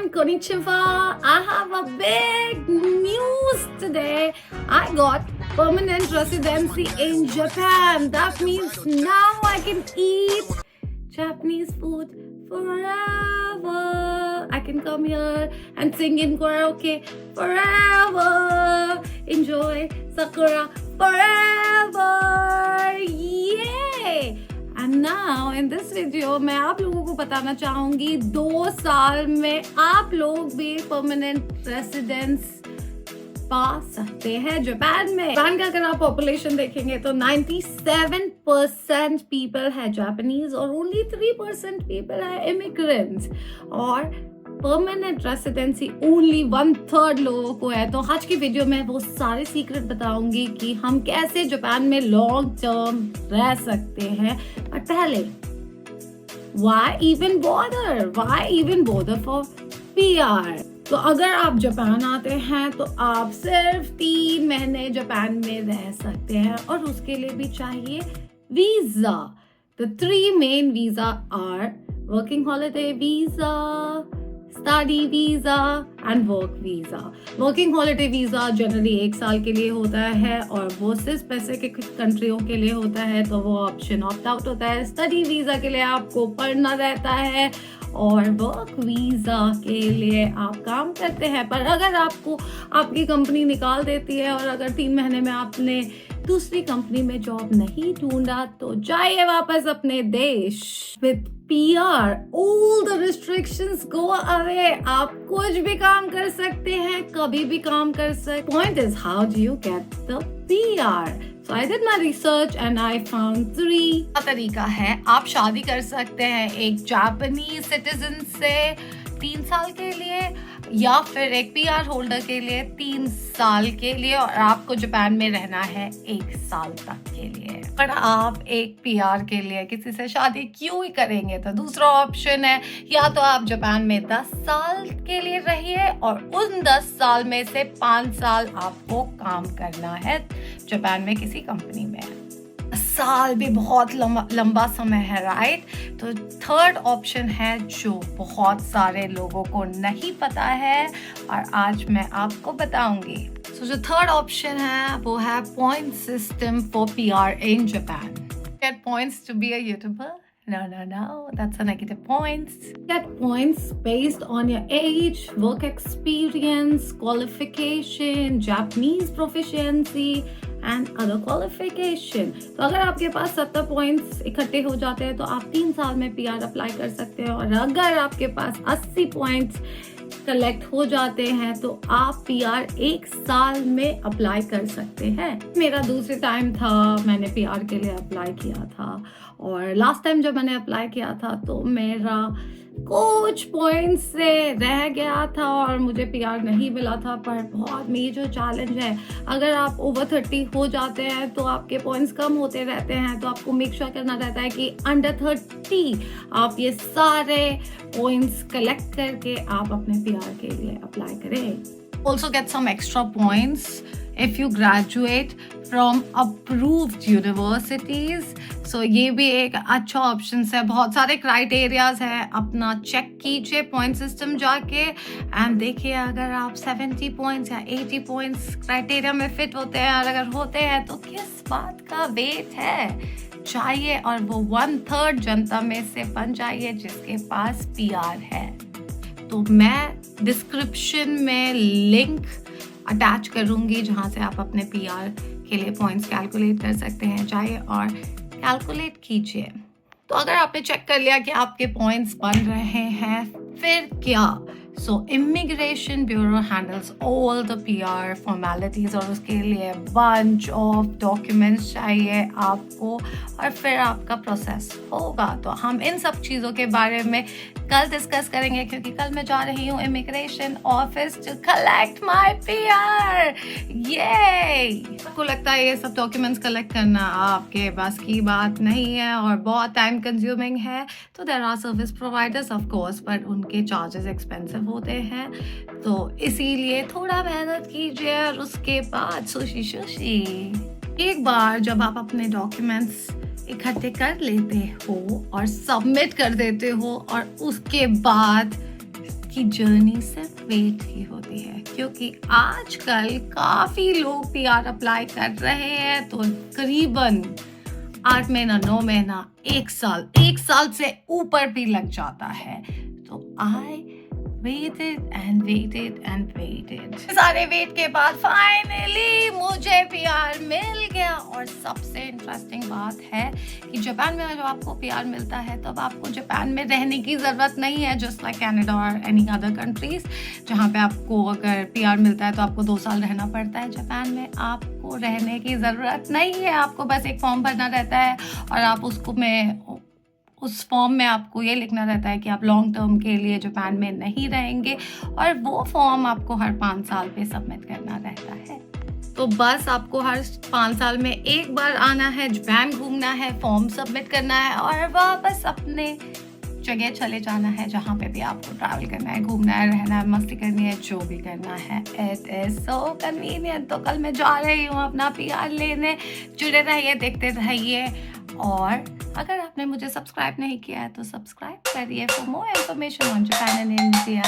everyone, konnichiwa. I have a big news today. I got permanent residency in Japan. That means now I can eat Japanese food forever. I can come here and sing in karaoke forever. Enjoy Sakura forever. Yay! And now in this video मैं आप लोगों को बताना चाहूंगी 2 साल में आप लोग भी परमानेंट रेसिडेंस पा सकते हैं जापान में। जापान का अगर आप पॉपुलेशन देखेंगे तो 97% पीपल है जापानीज और ओनली 3% पीपल है इमिग्रेंट्स और परमानेंट रेसिडेंसी ओनली 1/3 लोगों को है। तो आज की वीडियो में वो सारे सीक्रेट बताऊंगी कि हम कैसे जापान में लॉन्ग टर्म रह सकते हैं। पर पहले why even bother for PR? तो अगर आप जापान आते हैं तो आप सिर्फ 3 महीने जापान में रह सकते हैं और उसके लिए भी चाहिए visa. The 3 main visa are working holiday visa, study visa and work visa. Working holiday visa generally 1 साल के लिए होता है और वो सिर्फ स्पेसिफिक कंट्रियों के लिए होता है, तो वो ऑप्शन ऑप्ट आउट होता है। स्टडी वीजा के लिए आपको पढ़ना रहता है और वर्क वीजा के लिए आप काम करते हैं। पर अगर आपको आपकी कंपनी निकाल देती है और अगर 3 महीने में आपने दूसरी कंपनी में जॉब नहीं ढूंढा तो जाइए वापस अपने देश। With PR all the restrictions go away. आप कुछ भी काम कर सकते हैं, कभी भी काम कर सकते। Point is how do you get the PR? So I did my research and I found 3 तरीका है। आप शादी कर सकते हैं एक जापानीज सिटीजन से 3 साल के लिए या फिर एक PR होल्डर के लिए 3 साल के लिए और आपको जापान में रहना है 1 साल तक के लिए। पर आप एक PR के लिए किसी से शादी क्यों ही करेंगे? तो दूसरा ऑप्शन है या तो आप जापान में 10 साल के लिए रहिए और उन 10 साल में से 5 साल आपको काम करना है जापान में किसी कंपनी में। साल भी बहुत लंबा समय है, राइट? तो थर्ड ऑप्शन है जो बहुत सारे लोगों को नहीं पता है और आज मैं आपको बताऊंगी। So, जो थर्ड ऑप्शन है वो है point system for PR in Japan. Get points to be a YouTuber? No, that's a negative points. Get points based on your age, work experience, qualification, Japanese proficiency and other qualification. तो अगर आपके पास 70 points इकट्ठे हो जाते हैं तो आप 3 साल में PR अप्लाई कर सकते हैं और अगर आपके पास 80 पॉइंट्स कलेक्ट हो जाते हैं तो आप PR 1 साल में अप्लाई कर सकते हैं। मेरा दूसरी टाइम था, मैंने PR के लिए अप्लाई किया था और लास्ट टाइम जब मैंने अप्लाई किया था तो मेरा कुछ पॉइंट्स से रह गया था और मुझे PR नहीं मिला था। पर बहुत मेजर चैलेंज है, अगर आप ओवर 30 हो जाते हैं तो आपके पॉइंट्स कम होते रहते हैं, तो आपको मेक श्योर करना रहता है कि अंडर 30 आप ये सारे पॉइंट्स कलेक्ट करके आप अपने PR के लिए अप्लाई करें। Also get some extra points if you graduate from approved universities. So ये भी एक अच्छा ऑप्शन है। बहुत सारे क्राइटेरियाज है, अपना चेक कीजिए पॉइंट सिस्टम जाके एंड देखिए अगर आप 70 पॉइंट्स या 80 पॉइंट्स क्राइटेरिया में फिट होते हैं और अगर होते हैं तो किस बात का वेट है, चाहिए और वो 1/3 जनता में से बन जाइए जिसके पास PR है। तो मैं डिस्क्रिप्शन में लिंक अटैच करूंगी जहां से आप अपने PR के लिए पॉइंट्स कैलकुलेट कर सकते हैं, जाइए और कैलकुलेट कीजिए। तो अगर आपने चेक कर लिया कि आपके पॉइंट्स बन रहे हैं, फिर क्या? So immigration bureau handles all the PR formalities और उसके लिए बंच ऑफ डॉक्यूमेंट्स चाहिए आपको और फिर आपका प्रोसेस होगा। तो हम इन सब चीज़ों के बारे में कल डिस्कस करेंगे क्योंकि कल मैं जा रही हूँ immigration office to collect my PR। ये आपको लगता है ये सब डॉक्यूमेंट्स कलेक्ट करना आपके बस की बात नहीं है और बहुत टाइम कंज्यूमिंग है, तो there are service providers of course, पर उनके चार्जेस एक्सपेंसिव होते हैं, तो इसीलिए थोड़ा मेहनत कीजिए और उसके बाद सुशी एक बार जब आप अपने डॉक्यूमेंट्स इकट्ठे कर लेते हो और सबमिट कर देते हो और उसके बाद कि जर्नी सिर्फ वेट ही होती है, क्योंकि आजकल काफ़ी लोग पीआर अप्लाई कर रहे हैं, तो करीबन 8 महीना, 9 महीना, 1 साल से ऊपर भी लग जाता है। तो आई waited and waited and waited. सारे वेट के बाद फाइनली मुझे पीआर मिल गया। और सबसे इंटरेस्टिंग बात है कि जापान में जब आपको पीआर मिलता है तब आपको जापान में रहने की ज़रूरत नहीं है, जस्ट लाइक कनाडा और एनी अदर कंट्रीज जहाँ पे आपको अगर पीआर मिलता है तो आपको 2 साल रहना पड़ता है। जापान में आपको रहने की ज़रूरत नहीं है, आपको बस एक फॉर्म भरना रहता है और आप उस फॉर्म में आपको ये लिखना रहता है कि आप लॉन्ग टर्म के लिए जापान में नहीं रहेंगे, और वो फॉर्म आपको हर 5 साल पे सबमिट करना रहता है। तो बस आपको हर 5 साल में एक बार आना है, जापान घूमना है, फॉर्म सबमिट करना है और वापस अपने जगह चले जाना है जहाँ पे भी आपको ट्रैवल करना है, घूमना है, रहना है, मस्ती करनी है, जो भी करना है। It is so convenient. तो कल मैं जा रही हूँ अपना पीआर लेने। जुड़े रहिए, देखते रहिए, और अगर आपने मुझे सब्सक्राइब नहीं किया है तो सब्सक्राइब करिए for more information on Japan and India.